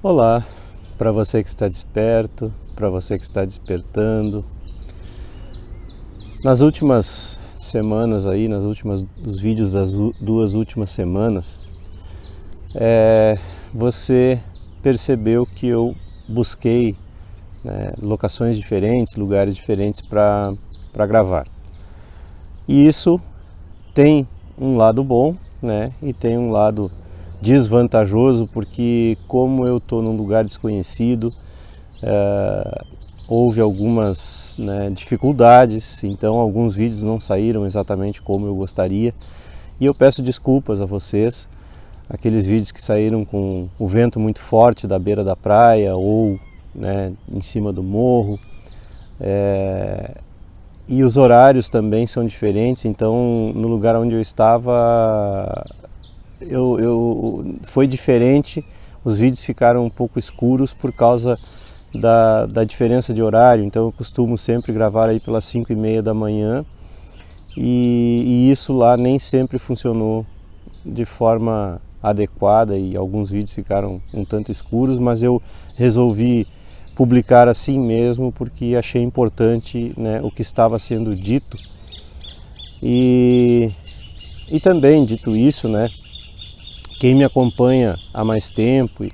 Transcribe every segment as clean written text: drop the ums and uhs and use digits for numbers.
Olá, para você que está desperto, para você que está despertando. Nas últimas semanas aí, os vídeos das duas últimas semanas, você percebeu que eu busquei locações diferentes, lugares diferentes para gravar. E isso tem um lado bom, né? E tem um lado desvantajoso, porque como eu estou num lugar desconhecido, houve algumas dificuldades, então alguns vídeos não saíram exatamente como eu gostaria. E eu peço desculpas a vocês, aqueles vídeos que saíram com o vento muito forte da beira da praia ou em cima do morro. E os horários também são diferentes, então no lugar onde eu estava foi diferente, os vídeos ficaram um pouco escuros por causa da diferença de horário. Então eu costumo sempre gravar aí pelas 5h30 da manhã e isso lá nem sempre funcionou de forma adequada e alguns vídeos ficaram um tanto escuros, mas eu resolvi publicar assim mesmo porque achei importante o que estava sendo dito. E também, dito isso, quem me acompanha há mais tempo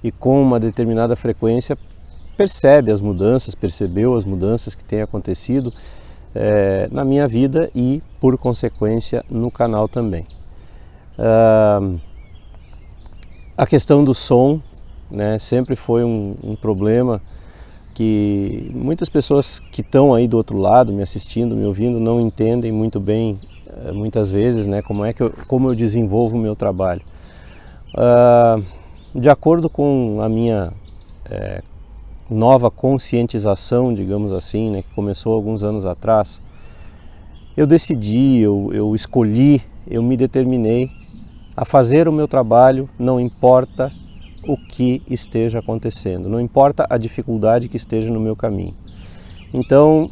e com uma determinada frequência percebeu as mudanças que têm acontecido na minha vida e, por consequência, no canal também. A questão do som sempre foi um problema que muitas pessoas que estão aí do outro lado, me assistindo, me ouvindo, não entendem muito bem, muitas vezes, como eu desenvolvo o meu trabalho. De acordo com a minha nova conscientização, digamos assim, que começou alguns anos atrás, eu decidi, eu escolhi, eu me determinei a fazer o meu trabalho, não importa o que esteja acontecendo, não importa a dificuldade que esteja no meu caminho. Então,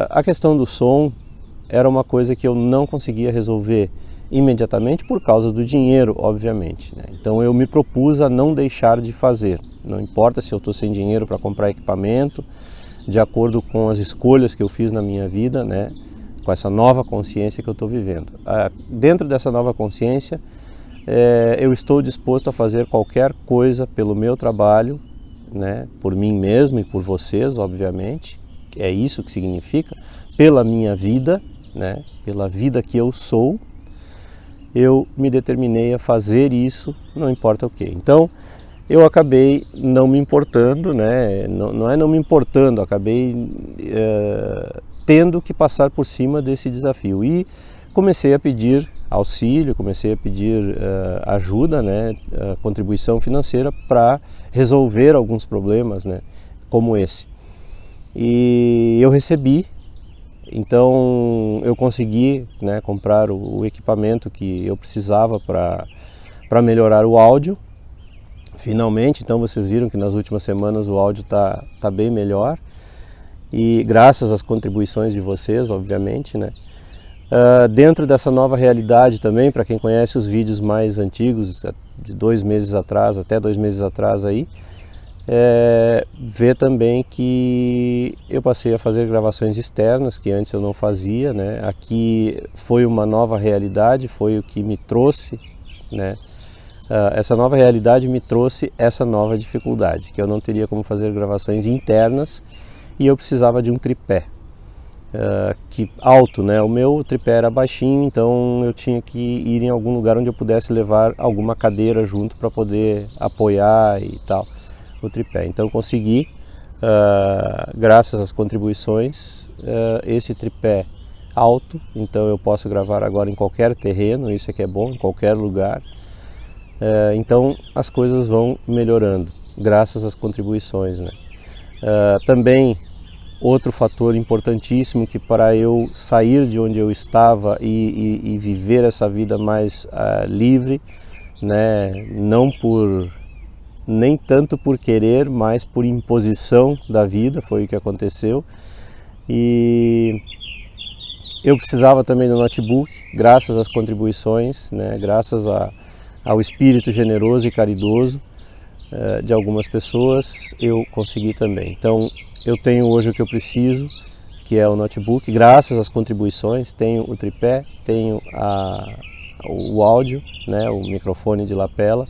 a questão do som era uma coisa que eu não conseguia resolver imediatamente por causa do dinheiro, obviamente. Então eu me propus a não deixar de fazer, não importa se eu estou sem dinheiro para comprar equipamento, de acordo com as escolhas que eu fiz na minha vida, com essa nova consciência que eu estou vivendo. Dentro dessa nova consciência, eu estou disposto a fazer qualquer coisa pelo meu trabalho, por mim mesmo e por vocês, obviamente, é isso que significa, pela minha vida, pela vida que eu sou. Eu me determinei a fazer isso, não importa o que. Então, eu acabei não me importando, não é não me importando, acabei tendo que passar por cima desse desafio. E comecei a pedir auxílio, comecei a pedir ajuda, contribuição financeira para resolver alguns problemas, como esse. E eu recebi. Então eu consegui comprar o equipamento que eu precisava para melhorar o áudio, finalmente. Então vocês viram que nas últimas semanas o áudio tá bem melhor, e graças às contribuições de vocês, obviamente. Dentro dessa nova realidade também, para quem conhece os vídeos mais antigos, de 2 meses atrás, até 2 meses atrás aí, ver também que eu passei a fazer gravações externas que antes eu não fazia, Aqui foi uma nova realidade, foi o que me trouxe, essa nova realidade me trouxe essa nova dificuldade, que eu não teria como fazer gravações internas e eu precisava de um tripé alto, O meu tripé era baixinho, então eu tinha que ir em algum lugar onde eu pudesse levar alguma cadeira junto para poder apoiar e tal o tripé. Então consegui, graças às contribuições, esse tripé alto, então eu posso gravar agora em qualquer terreno, isso é que é bom, em qualquer lugar. Então as coisas vão melhorando, graças às contribuições. Também outro fator importantíssimo, que para eu sair de onde eu estava e viver essa vida mais livre, não nem tanto por querer, mas por imposição da vida, foi o que aconteceu. E eu precisava também do notebook, graças às contribuições, graças ao espírito generoso e caridoso de algumas pessoas, eu consegui também. Então, eu tenho hoje o que eu preciso, que é o notebook, graças às contribuições, tenho o tripé, tenho o áudio, né, o microfone de lapela.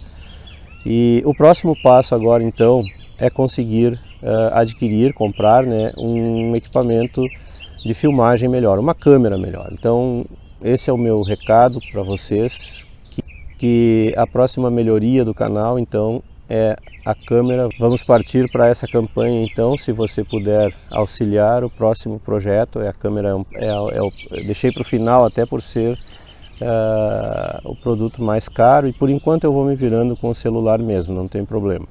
E o próximo passo agora, então, é conseguir adquirir, comprar, né, um equipamento de filmagem melhor, uma câmera melhor. Então, esse é o meu recado para vocês, que a próxima melhoria do canal, então, é a câmera. Vamos partir para essa campanha, então, se você puder auxiliar. O próximo projeto é a câmera, eu deixei para o final até por ser o produto mais caro, e por enquanto eu vou me virando com o celular mesmo, não tem problema.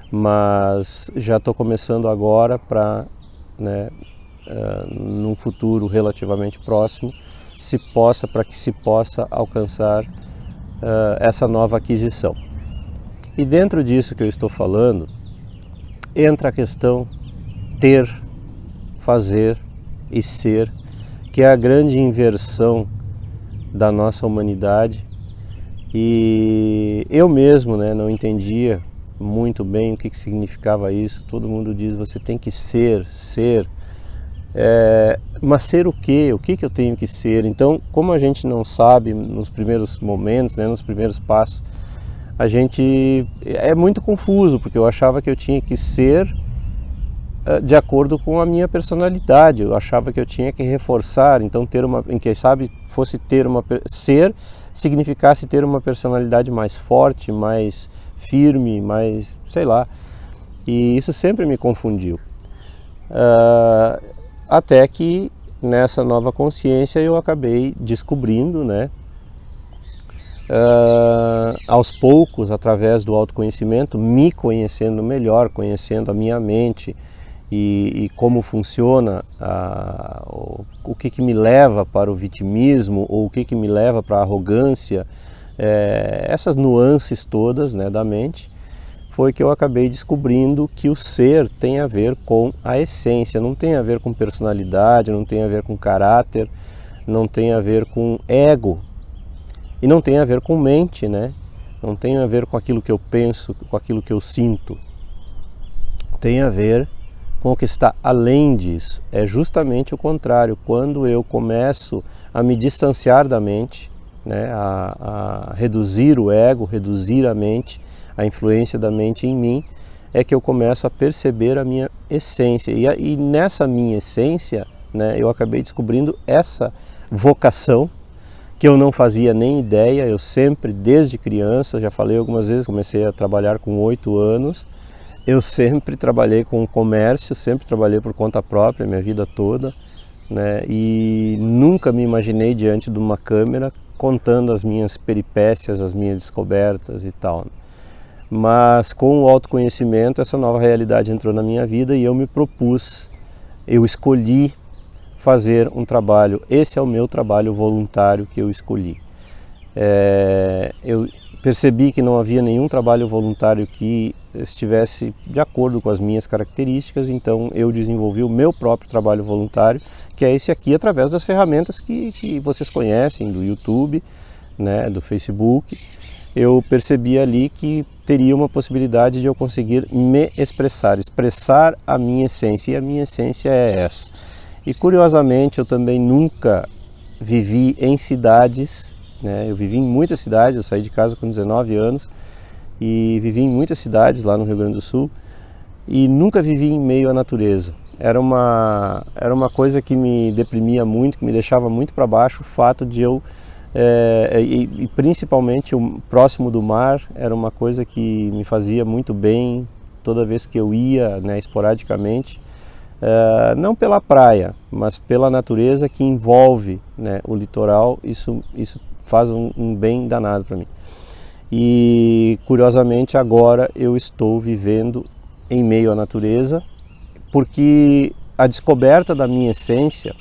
Mas já estou começando agora para, né, num futuro relativamente próximo, para que se possa alcançar essa nova aquisição. E dentro disso que eu estou falando, entra a questão ter, fazer e ser, que é a grande inversão da nossa humanidade. E eu mesmo, né, não entendia muito bem o que significava isso. Todo mundo diz, você tem que ser. Mas ser o quê? O que eu tenho que ser? Então, como a gente não sabe nos primeiros momentos, né, nos primeiros passos, a gente é muito confuso, porque eu achava que eu tinha que ser de acordo com a minha personalidade. Eu achava que eu tinha que reforçar, então quem sabe fosse ser significasse ter uma personalidade mais forte, mais firme, mais, sei lá. E isso sempre me confundiu. Até que nessa nova consciência eu acabei descobrindo, né, aos poucos, através do autoconhecimento, me conhecendo melhor, conhecendo a minha mente e como funciona, o que me leva para o vitimismo, ou o que me leva para a arrogância, essas nuances todas, né, da mente, foi que eu acabei descobrindo que o ser tem a ver com a essência, não tem a ver com personalidade, não tem a ver com caráter, não tem a ver com ego, e não tem a ver com mente, né? Não tem a ver com aquilo que eu penso, com aquilo que eu sinto. Tem a ver com o que está além disso. É justamente o contrário. Quando eu começo a me distanciar da mente, né, a reduzir o ego, reduzir a mente, a influência da mente em mim, é que eu começo a perceber a minha essência. E nessa minha essência, né, eu acabei descobrindo essa vocação, que eu não fazia nem ideia. Eu sempre, desde criança, já falei algumas vezes, comecei a trabalhar com 8 anos, eu sempre trabalhei com comércio, sempre trabalhei por conta própria, minha vida toda, né? E nunca me imaginei diante de uma câmera contando as minhas peripécias, as minhas descobertas e tal. Mas com o autoconhecimento, essa nova realidade entrou na minha vida e eu me propus, eu escolhi fazer um trabalho. Esse é o meu trabalho voluntário que eu escolhi. Eu percebi que não havia nenhum trabalho voluntário que estivesse de acordo com as minhas características, então eu desenvolvi o meu próprio trabalho voluntário, que é esse aqui, através das ferramentas que vocês conhecem, do YouTube, né, do Facebook. Eu percebi ali que teria uma possibilidade de eu conseguir me expressar a minha essência, e a minha essência é essa. E curiosamente eu também nunca vivi em cidades, né? Eu vivi em muitas cidades, eu saí de casa com 19 anos e vivi em muitas cidades lá no Rio Grande do Sul e nunca vivi em meio à natureza. Era uma coisa que me deprimia muito, que me deixava muito para baixo, o fato de eu, e principalmente o próximo do mar, era uma coisa que me fazia muito bem toda vez que eu ia, né, esporadicamente. Não pela praia, mas pela natureza que envolve, né, o litoral. Isso faz um bem danado para mim. E curiosamente agora eu estou vivendo em meio à natureza, porque a descoberta da minha essência,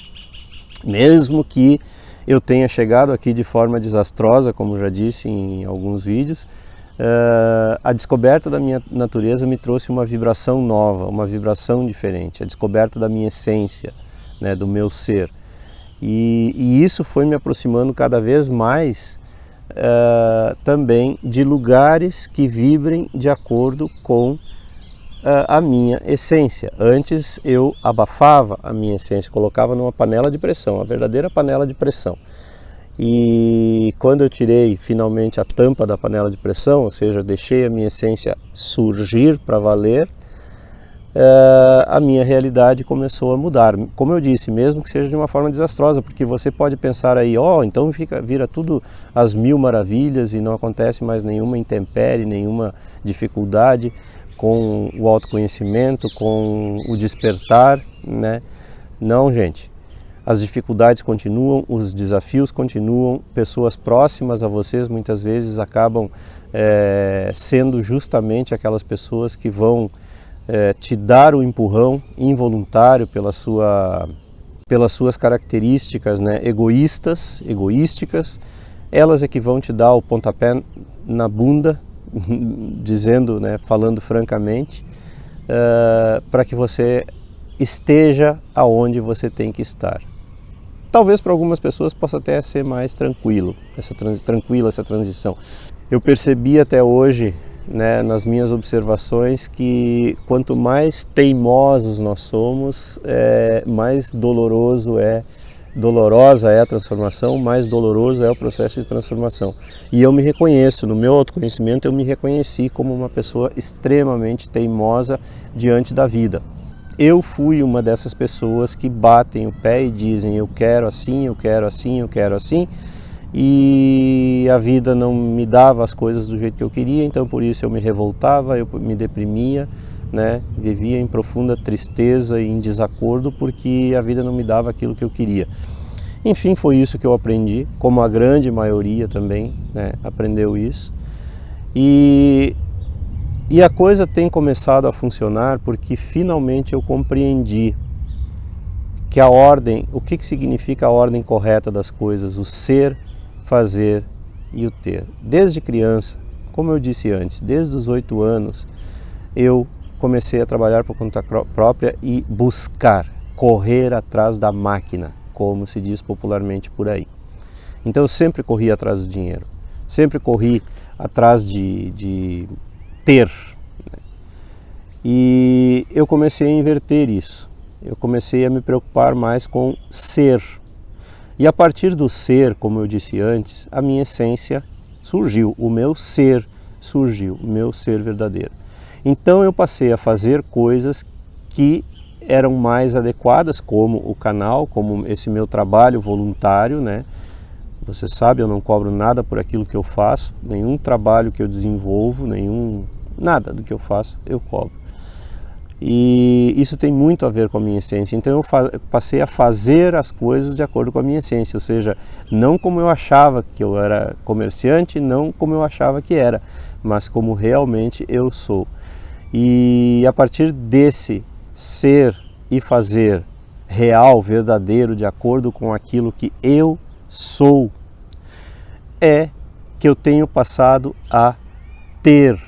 mesmo que eu tenha chegado aqui de forma desastrosa, como já disse em alguns vídeos, a descoberta da minha natureza me trouxe uma vibração nova, uma vibração diferente, a descoberta da minha essência, né, do meu ser. E isso foi me aproximando cada vez mais também de lugares que vibrem de acordo com a minha essência. Antes eu abafava a minha essência, colocava numa panela de pressão, a verdadeira panela de pressão. E quando eu tirei finalmente a tampa da panela de pressão, ou seja, deixei a minha essência surgir para valer, a minha realidade começou a mudar. Como eu disse, mesmo que seja de uma forma desastrosa, porque você pode pensar aí, então vira tudo às mil maravilhas e não acontece mais nenhuma intempérie, nenhuma dificuldade com o autoconhecimento, com o despertar, né? Não, gente. As dificuldades continuam, os desafios continuam, pessoas próximas a vocês muitas vezes acabam sendo justamente aquelas pessoas que vão te dar o empurrão involuntário pelas suas características, né, egoísticas, elas é que vão te dar o pontapé na bunda, dizendo, né, falando francamente, para que você esteja aonde você tem que estar. Talvez para algumas pessoas possa até ser mais tranquila essa transição. Eu percebi até hoje, né, nas minhas observações, que quanto mais teimosos nós somos, mais dolorosa é a transformação, mais doloroso é o processo de transformação. E eu me reconheço, no meu autoconhecimento, eu me reconheci como uma pessoa extremamente teimosa diante da vida. Eu fui uma dessas pessoas que batem o pé e dizem eu quero assim, eu quero assim, eu quero assim, e a vida não me dava as coisas do jeito que eu queria, então por isso eu me revoltava, eu me deprimia, né? Vivia em profunda tristeza e em desacordo porque a vida não me dava aquilo que eu queria. Enfim, foi isso que eu aprendi, como a grande maioria também, né, aprendeu isso. E a coisa tem começado a funcionar porque finalmente eu compreendi que a ordem, o que significa a ordem correta das coisas, o ser, fazer e o ter. Desde criança, como eu disse antes, desde os 8 anos, eu comecei a trabalhar por conta própria e buscar, correr atrás da máquina, como se diz popularmente por aí. Então eu sempre corri atrás do dinheiro, sempre corri atrás de ter. E eu comecei a inverter isso, eu comecei a me preocupar mais com ser. E a partir do ser, como eu disse antes, a minha essência surgiu, o meu ser surgiu, o meu ser verdadeiro. Então eu passei a fazer coisas que eram mais adequadas, como o canal, como esse meu trabalho voluntário, né? Você sabe, eu não cobro nada por aquilo que eu faço, nenhum trabalho que eu desenvolvo, nada do que eu faço eu cobro. E isso tem muito a ver com a minha essência. Então eu passei a fazer as coisas de acordo com a minha essência, ou seja, não como eu achava que eu era comerciante, não como eu achava que era, mas como realmente eu sou. E a partir desse ser e fazer real, verdadeiro, de acordo com aquilo que eu sou, é que eu tenho passado a ter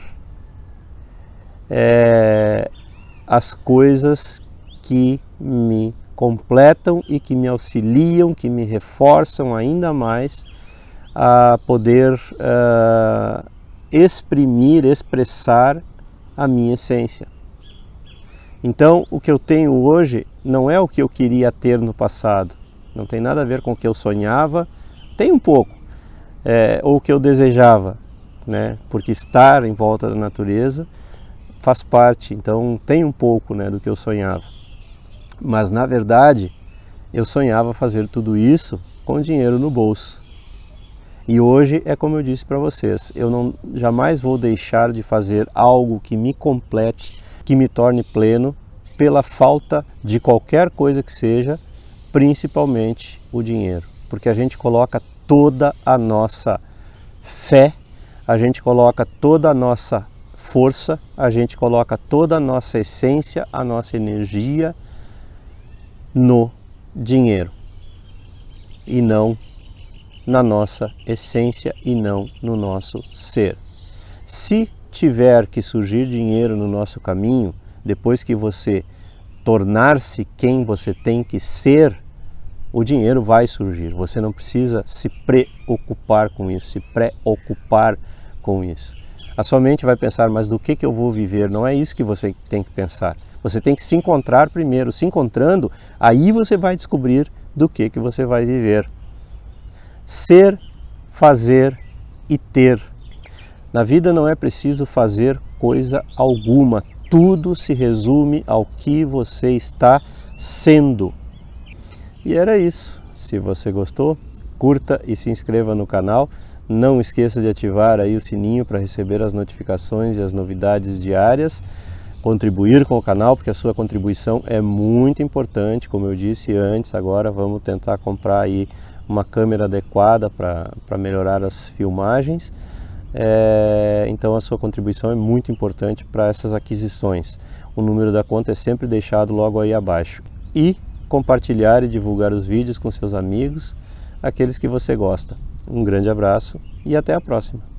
as coisas que me completam e que me auxiliam, que me reforçam ainda mais a poder expressar a minha essência. Então, o que eu tenho hoje não é o que eu queria ter no passado, não tem nada a ver com o que eu sonhava, tem um pouco, ou o que eu desejava, né? Porque estar em volta da natureza faz parte, então tem um pouco, né, do que eu sonhava. Mas na verdade, eu sonhava fazer tudo isso com dinheiro no bolso. E hoje é como eu disse para vocês, eu jamais vou deixar de fazer algo que me complete, que me torne pleno, pela falta de qualquer coisa que seja, principalmente o dinheiro. Porque a gente coloca toda a nossa fé, a gente coloca toda a nossa força, a gente coloca toda a nossa essência, a nossa energia no dinheiro e não na nossa essência e não no nosso ser. Se tiver que surgir dinheiro no nosso caminho, depois que você tornar-se quem você tem que ser, o dinheiro vai surgir. Você não precisa se preocupar com isso, se preocupar com isso. A sua mente vai pensar, mas do que eu vou viver? Não é isso que você tem que pensar. Você tem que se encontrar primeiro. Se encontrando, aí você vai descobrir do que você vai viver. Ser, fazer e ter. Na vida não é preciso fazer coisa alguma. Tudo se resume ao que você está sendo. E era isso. Se você gostou, curta e se inscreva no canal. Não esqueça de ativar aí o sininho para receber as notificações e as novidades diárias. Contribuir com o canal, porque a sua contribuição é muito importante, como eu disse antes. Agora vamos tentar comprar aí uma câmera adequada para melhorar as filmagens. Então a sua contribuição é muito importante para essas aquisições. O número da conta é sempre deixado logo aí abaixo. E compartilhar e divulgar os vídeos com seus amigos, aqueles que você gosta. Um grande abraço e até a próxima!